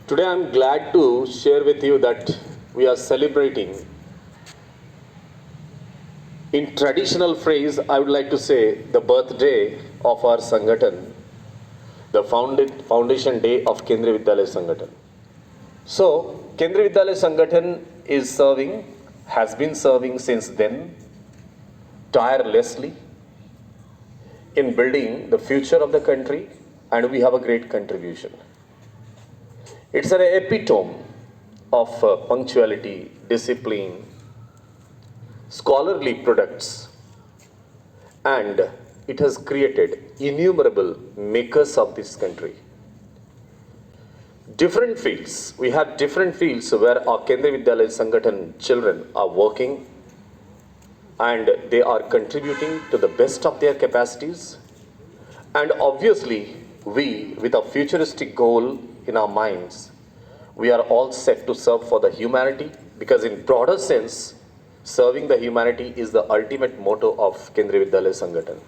Today I'm glad to share with you that we are celebrating, in traditional phrase, I would like to say the birthday of our Sangathan, the foundation day of Kendriya Vidyalaya Sangathan. So, Kendriya Vidyalaya Sangathan is serving, has been serving since then, tirelessly in building the future of the country, and we have a great contribution. It's an epitome of punctuality, discipline, scholarly products, and it has created innumerable makers of this country. Different fields, we have different fields where our Kendriya Vidyalaya Sangathan children are working and they are contributing to the best of their capacities. And obviously, we, with a futuristic goal in our minds, we are all set to serve for the humanity, because in broader sense, serving the humanity is the ultimate motto of Kendriya Vidyalaya Sangathan.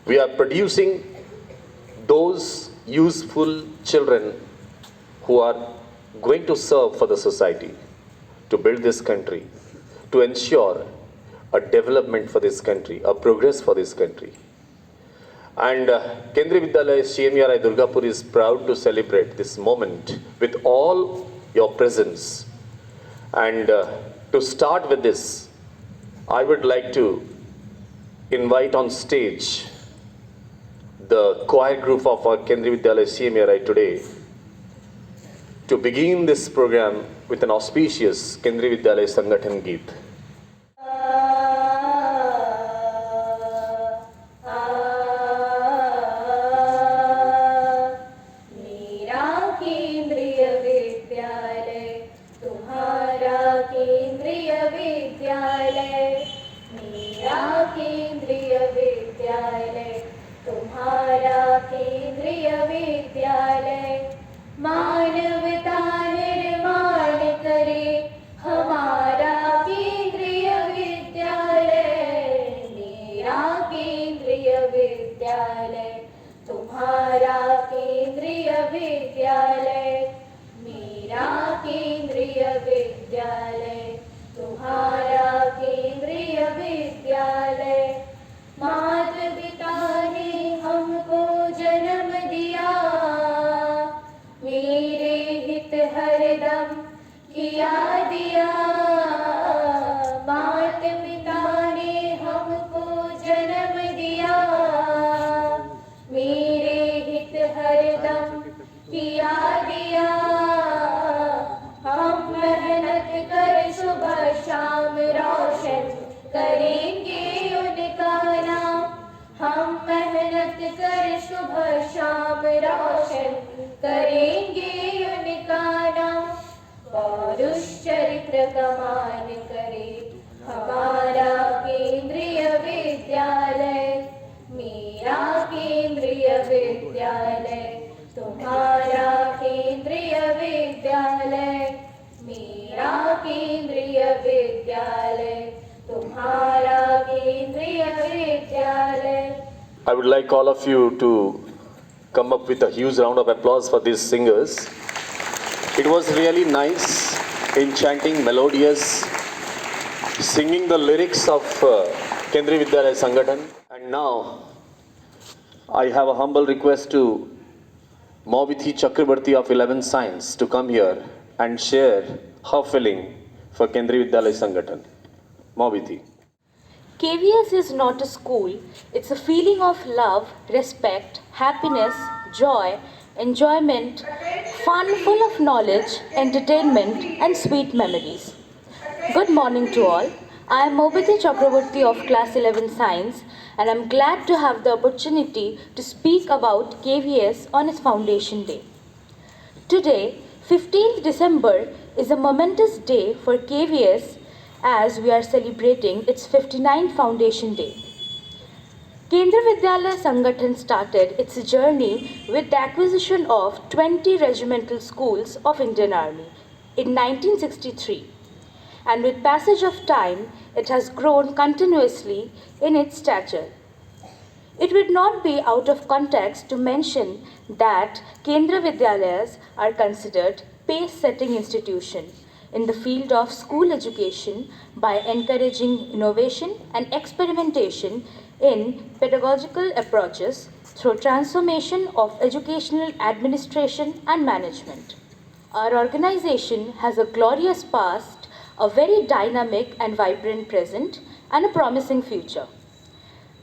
We are producing those useful children who are going to serve for the society, to build this country, to ensure a development for this country, a progress for this country. And Kendriya Vidyalaya CMERI Durgapur is proud to celebrate this moment with all your presence. And to start with this, I would like to invite on stage the choir group of our Kendriya Vidyalaya CMERI today to begin this program with an auspicious Kendriya Vidyalaya Sangathan Geet. मानवता निर्माण करे हमारा केंद्रीय विद्यालय, मेरा केंद्रीय विद्यालय, तुम्हारा केंद्रीय विद्यालय, मेरा केंद्रीय विद्यालय, तुम्हारा केंद्रीय विद्यालय। माता पिता ने हमको जन्म दिया, मेरे हित हरदम किया दिया। माता पिता ने हमको जन्म दिया, मेरे हित हरदम किया दिया। हम मेहनत कर सुबह शाम रोशन करेंगे उनका नाम, हम मेहनत कर सुबह शाम रोशन करेंगे उनका नाम। पौरुष चरित्र कमान करे हमारा केंद्रीय विद्यालय, मेरा केंद्रीय विद्यालय, तुम्हारा केंद्रीय विद्यालय, मेरा केंद्रीय विद्यालय, तुम्हारा केंद्रीय विद्यालय। I would like all of you to come up with a huge round of applause for these singers. It was really nice, enchanting, melodious, singing the lyrics of Kendriya Vidyalaya Sangathan. And now, I have a humble request to Mauvithi Chakrabarti of 11th Science to come here and share her feeling for Kendriya Vidyalaya Sangathan. Mauvithi. KVS is not a school, it's a feeling of love, respect, happiness, joy, enjoyment, fun full of knowledge, entertainment, and sweet memories. Good morning to all. I am Mobiti Chakraborty of Class 11 Science, and I'm glad to have the opportunity to speak about KVS on its foundation day. Today, 15th December, is a momentous day for KVS as we are celebrating its 59th foundation day. Kendriya Vidyalaya Sangathan started its journey with the acquisition of 20 regimental schools of Indian Army in 1963, and with passage of time it has grown continuously in its stature. It would not be out of context to mention that Kendra Vidyalayas are considered pace-setting institution in the field of school education by encouraging innovation and experimentation in pedagogical approaches through transformation of educational administration and management. Our organization has a glorious past, a very dynamic and vibrant present, and a promising future.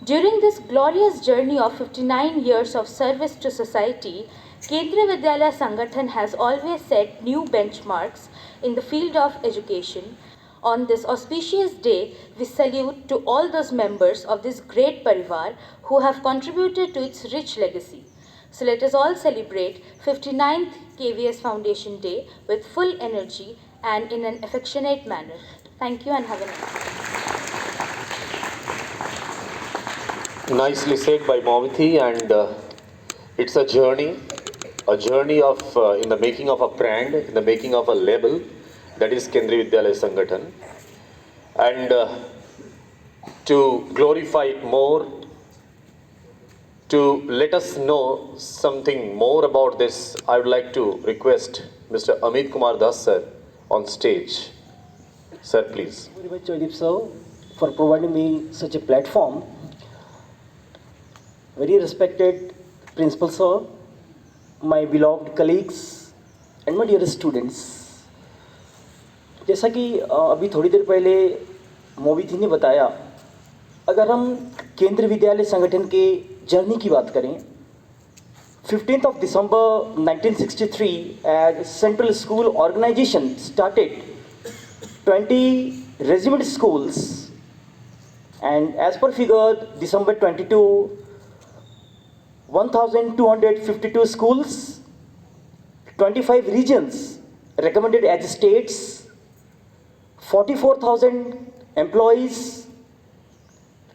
During this glorious journey of 59 years of service to society, Kendriya Vidyalaya Sangathan has always set new benchmarks in the field of education. On this auspicious day, we salute to all those members of this great parivar who have contributed to its rich legacy. So let us all celebrate 59th KVS Foundation Day with full energy and in an affectionate manner. Thank you and have a nice day. Nicely said by Maumithi, and it's a journey of in the making of a brand, in the making of a label, that is Kendriya Vidyalaya Sangathan, and to glorify it more, to let us know something more about this, I would like to request Mr. Amit Kumar Das sir on stage. Sir, please. Very much, Jaydeep sir, for providing me such a platform. Very respected Principal sir, my beloved colleagues and my dear students. जैसा कि अभी थोड़ी देर पहले मोविथी ने बताया, अगर हम केंद्रीय विद्यालय संगठन के जर्नी की बात करें, 15th of December 1963 as Central School Organization started 20 regiment schools, and as per figure December 22, 1,252 schools, 25 regions recommended as states, 44,000 employees,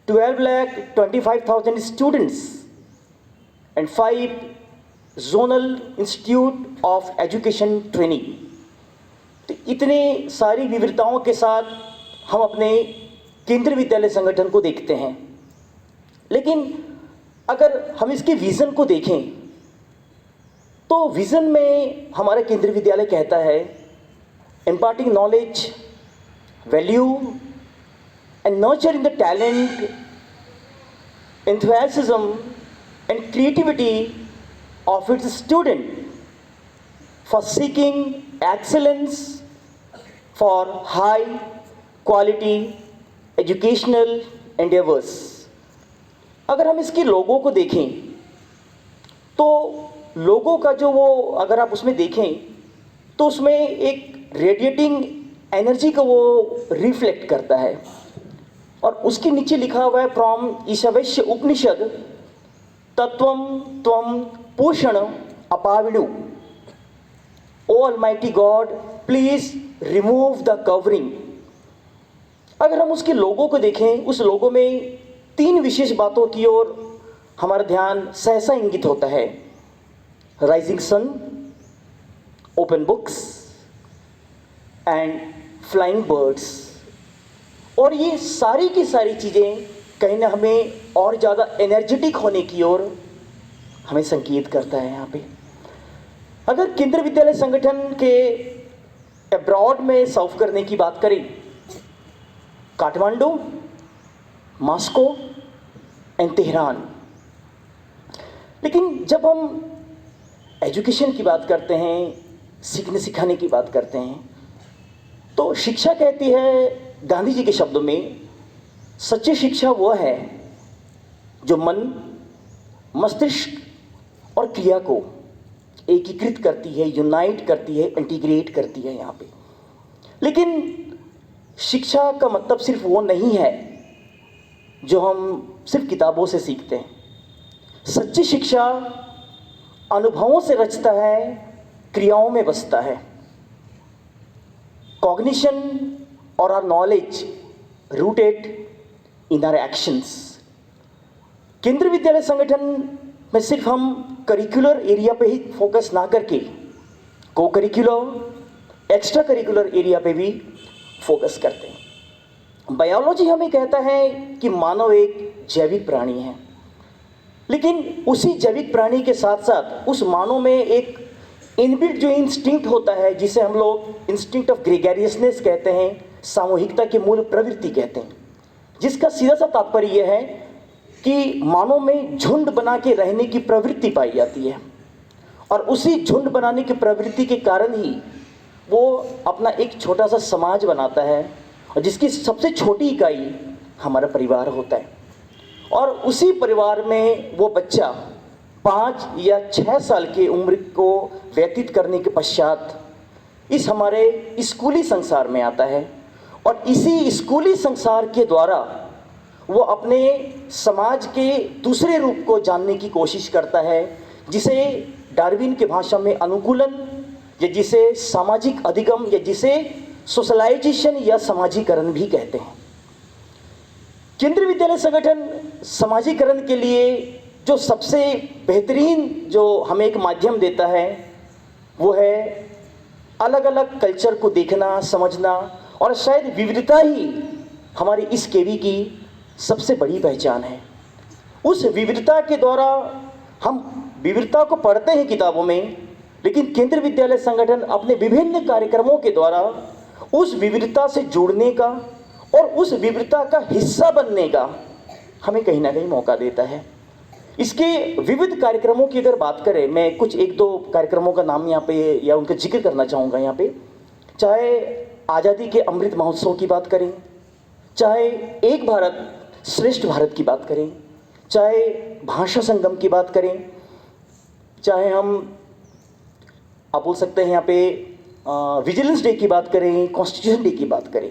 12,25,000 students, and 5 zonal institute of education training. तो इतने सारी विविधताओं के साथ हम अपने केंद्रीय विद्यालय संगठन को देखते हैं, लेकिन अगर हम इसके विज़न को देखें तो विज़न में हमारा केंद्रीय विद्यालय कहता है imparting knowledge, value and nurturing the talent, enthusiasm and creativity of its student for seeking excellence for high quality educational endeavors. अगर हम इसके लोगों को देखें तो लोगों का जो वो अगर आप उसमें देखें तो उसमें एक रेडिएटिंग एनर्जी को वो रिफ्लेक्ट करता है, और उसके नीचे लिखा हुआ है फ्रॉम ईशावास्य उपनिषद, तत्वम त्वम पोषण अपाविणु, O almighty God please remove the covering. अगर हम उसके लोगों को देखें, उस लोगों में 3 विशेष बातों की ओर हमारा ध्यान सहसा इंगित होता है: rising sun, open books and flying birds. और ये सारी की सारी चीज़ें कहीं ना हमें और ज़्यादा एनर्जेटिक होने की ओर हमें संकेत करता है. यहाँ पे अगर केंद्रीय विद्यालय संगठन के अब्रॉड में सर्व करने की बात करें, काठमांडू, मॉस्को एंड तेहरान. लेकिन जब हम एजुकेशन की बात करते हैं, सीखने सिखाने की बात करते हैं, तो शिक्षा कहती है गांधी जी के शब्दों में, सच्ची शिक्षा वो है जो मन, मस्तिष्क और क्रिया को एकीकृत करती है, यूनाइट करती है, इंटीग्रेट करती है यहाँ पे. लेकिन शिक्षा का मतलब सिर्फ वो नहीं है जो हम सिर्फ किताबों से सीखते हैं. सच्ची शिक्षा अनुभवों से रचता है, क्रियाओं में बसता है. कॉग्निशन और our knowledge rooted in our actions. Kendriya Vidyalaya संगठन में सिर्फ हम करिकुलर एरिया पे ही फोकस ना करके को करिकुलर, एक्स्ट्रा करिकुलर एरिया पे भी फोकस करते हैं. बायोलॉजी हमें कहता है कि मानव एक जैविक प्राणी है. लेकिन उसी जैविक प्राणी के साथ साथ उस मानव में एक इनबिल्ट जो इंस्टिंक्ट होता है, जिसे हम लोग इंस्टिंक्ट ऑफ ग्रेगरियसनेस कहते हैं, सामूहिकता की मूल प्रवृत्ति कहते हैं, जिसका सीधा सा तात्पर्य यह है कि मानव में झुंड बना के रहने की प्रवृत्ति पाई जाती है, और उसी झुंड बनाने की प्रवृत्ति के कारण ही वो अपना एक छोटा सा समाज बनाता है, और जिसकी सबसे छोटी इकाई हमारा परिवार होता है। और उसी परिवार में वो बच्चा 5 या 6 साल की उम्र को व्यतीत करने के पश्चात इस हमारे स्कूली संसार में आता है, और इसी स्कूली संसार के द्वारा वो अपने समाज के दूसरे रूप को जानने की कोशिश करता है, जिसे डार्विन की भाषा में अनुकूलन, या जिसे सामाजिक अधिगम, या जिसे सोशलाइजेशन या समाजीकरण भी कहते हैं। केंद्रीय विद्यालय संगठन समाजीकरण के लिए जो सबसे बेहतरीन जो हमें एक माध्यम देता है वो है अलग अलग कल्चर को देखना, समझना, और शायद विविधता ही हमारी इस केवी की सबसे बड़ी पहचान है। उस विविधता के द्वारा हम विविधता को पढ़ते हैं किताबों में, लेकिन केंद्रीय विद्यालय संगठन अपने विभिन्न कार्यक्रमों के द्वारा उस विविधता से जुड़ने का और उस विविधता का हिस्सा बनने का हमें कहीं ना कहीं मौका देता है। इसके विविध कार्यक्रमों की अगर बात करें, मैं कुछ 1-2 कार्यक्रमों का नाम यहाँ पे या उनका जिक्र करना चाहूँगा यहाँ पे। चाहे आज़ादी के अमृत महोत्सव की बात करें, चाहे एक भारत श्रेष्ठ भारत की बात करें, चाहे भाषा संगम की बात करें, चाहे आप बोल सकते हैं यहाँ पे विजिलेंस डे की बात करें, कॉन्स्टिट्यूशन डे की बात करें,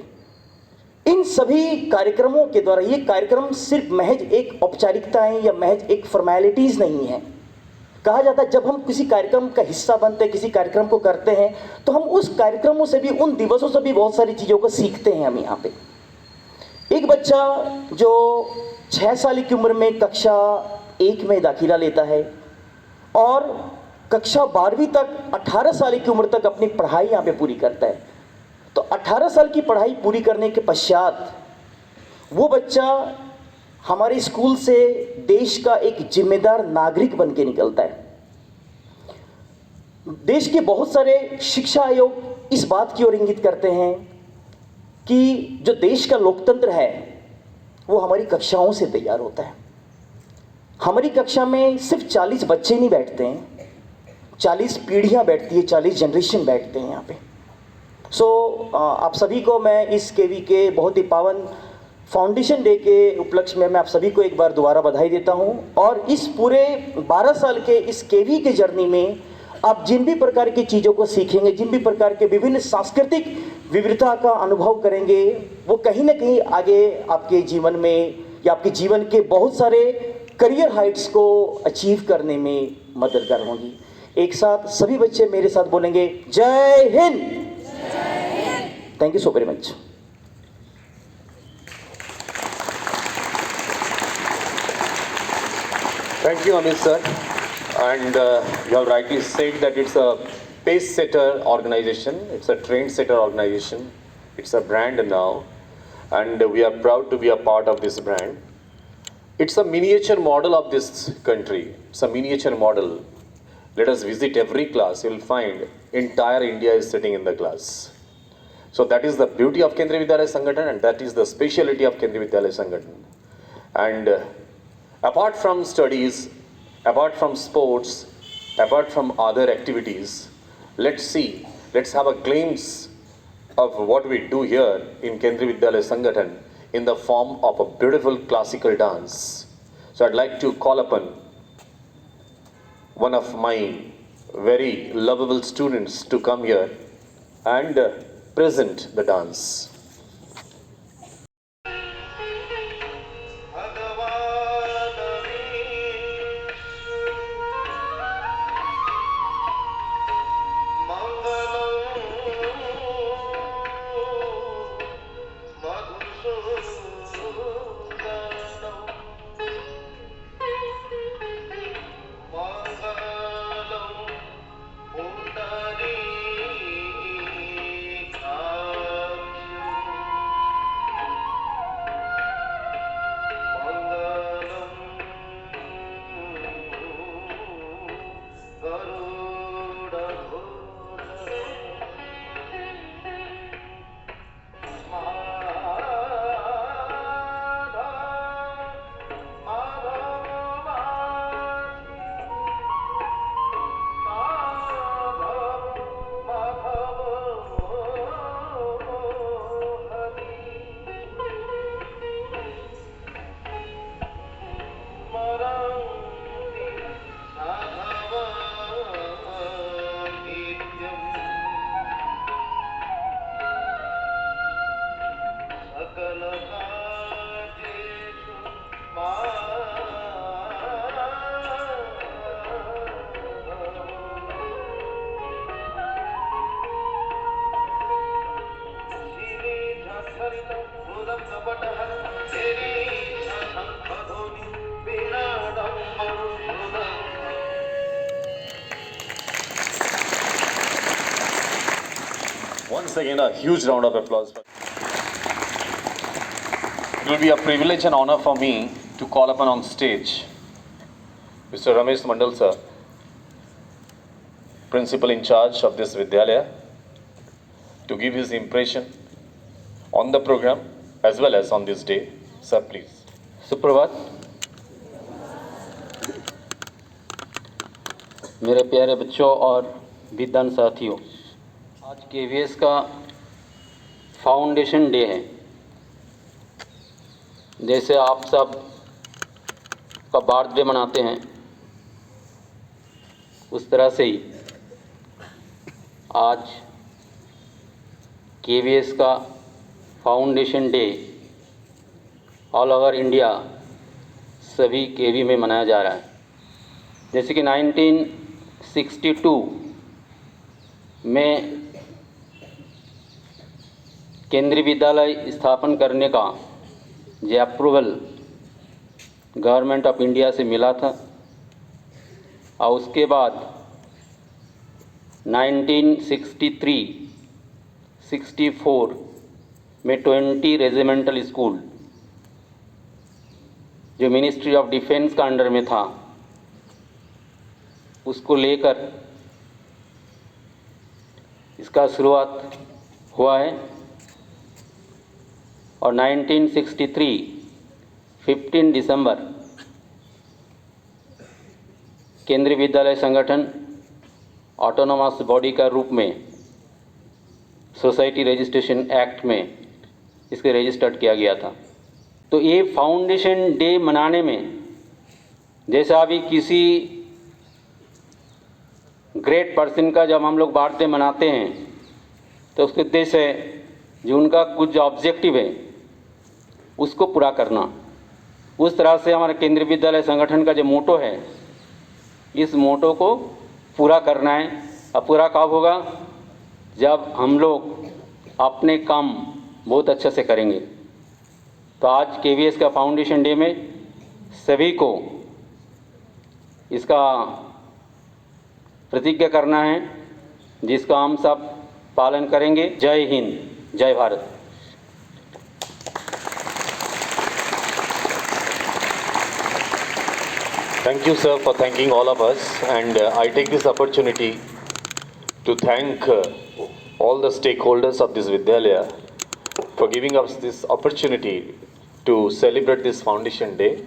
इन सभी कार्यक्रमों के द्वारा ये कार्यक्रम सिर्फ महज एक औपचारिकताएं या महज एक फॉर्मेलिटीज़ नहीं है। कहा जाता है जब हम किसी कार्यक्रम का हिस्सा बनते हैं, किसी कार्यक्रम को करते हैं, तो हम उस कार्यक्रमों से भी, उन दिवसों से भी बहुत सारी चीज़ों को सीखते हैं। हम यहाँ पे एक बच्चा जो 6 साल की उम्र में कक्षा 1 में दाखिला लेता है और कक्षा 12वीं तक 18 साल की उम्र तक अपनी पढ़ाई यहाँ पे पूरी करता है, तो 18 साल की पढ़ाई पूरी करने के पश्चात वो बच्चा हमारे स्कूल से देश का एक जिम्मेदार नागरिक बन के निकलता है। देश के बहुत सारे शिक्षा आयोग इस बात की ओर इंगित करते हैं कि जो देश का लोकतंत्र है वो हमारी कक्षाओं से तैयार होता है। हमारी कक्षा में सिर्फ 40 बच्चे नहीं बैठते हैं, 40 पीढ़ियां बैठती है, 40 जनरेशन बैठते हैं यहाँ पे। आप सभी को मैं इस केवी के बहुत ही पावन फाउंडेशन डे के उपलक्ष्य में मैं आप सभी को एक बार दोबारा बधाई देता हूं। और इस पूरे 12 साल के इस केवी के जर्नी में आप जिन भी प्रकार की चीज़ों को सीखेंगे, जिन भी प्रकार के विभिन्न सांस्कृतिक विविधता का अनुभव करेंगे, वो कहीं ना कहीं आगे आपके जीवन में या आपके जीवन के बहुत सारे करियर हाइट्स को अचीव करने में मददगार होंगी। एक साथ सभी बच्चे मेरे साथ बोलेंगे जय Hind. Thank you so very much. Thank you, Amit sir. And you have rightly said that it's a pace setter organization. It's a trend setter organization. It's a brand now, and we are proud to be a part of this brand. It's a miniature model of this country. It's a miniature model. Let us visit every class. You will find entire India is sitting in the class. So that is the beauty of Kendriya Vidyalaya Sangathan, and that is the speciality of Kendriya Vidyalaya Sangathan. And apart from studies, apart from sports, apart from other activities, let's have a glimpse of what we do here in Kendriya Vidyalaya Sangathan in the form of a beautiful classical dance. So I'd like to call upon one of my very lovable students to come here and present the dance. Once again, a huge round of applause. It will be a privilege and honor for me to call upon on stage Mr. Ramesh Mandal sir, principal in charge of this Vidyalaya, to give his impression on the program as well as on this day. Sir, please. सुप्रभात। मेरे प्यारे बच्चों और विद्वान साथियों, आज KVS का foundation day है। जैसे आप सब का बर्थडे मनाते हैं, उस तरह से ही आज केवीएस का foundation day all over India सभी केवी में मनाया जा रहा है। जैसे कि 1962 में केंद्रीय विद्यालय स्थापन करने का जो अप्रूवल गवर्नमेंट ऑफ इंडिया से मिला था, और उसके बाद 1963-64 में 20 रेजिमेंटल स्कूल जो मिनिस्ट्री ऑफ डिफेंस का अंडर में था, उसको लेकर इसका शुरुआत हुआ है। और 1963 15 दिसंबर केंद्रीय विद्यालय संगठन ऑटोनोमस बॉडी का रूप में सोसाइटी रजिस्ट्रेशन एक्ट में इसके रजिस्टर्ड किया गया था। तो ये फाउंडेशन डे मनाने में, जैसा अभी किसी ग्रेट पर्सन का जब हम लोग बर्थडे मनाते हैं तो उसके उद्देश्य है जो उनका कुछ ऑब्जेक्टिव है उसको पूरा करना। उस तरह से हमारे केंद्रीय विद्यालय संगठन का जो मोटो है, इस मोटो को पूरा करना है। अब पूरा कब होगा? जब हम लोग अपने काम बहुत अच्छे से करेंगे। तो आज केवीएस का फाउंडेशन डे में सभी को इसका प्रतिज्ञा करना है, जिसका हम सब पालन करेंगे। जय हिंद, जय Bharat. Thank you, sir, for thanking all of us. And I take this opportunity to thank all the stakeholders of this Vidyalaya for giving us this opportunity to celebrate this Foundation Day.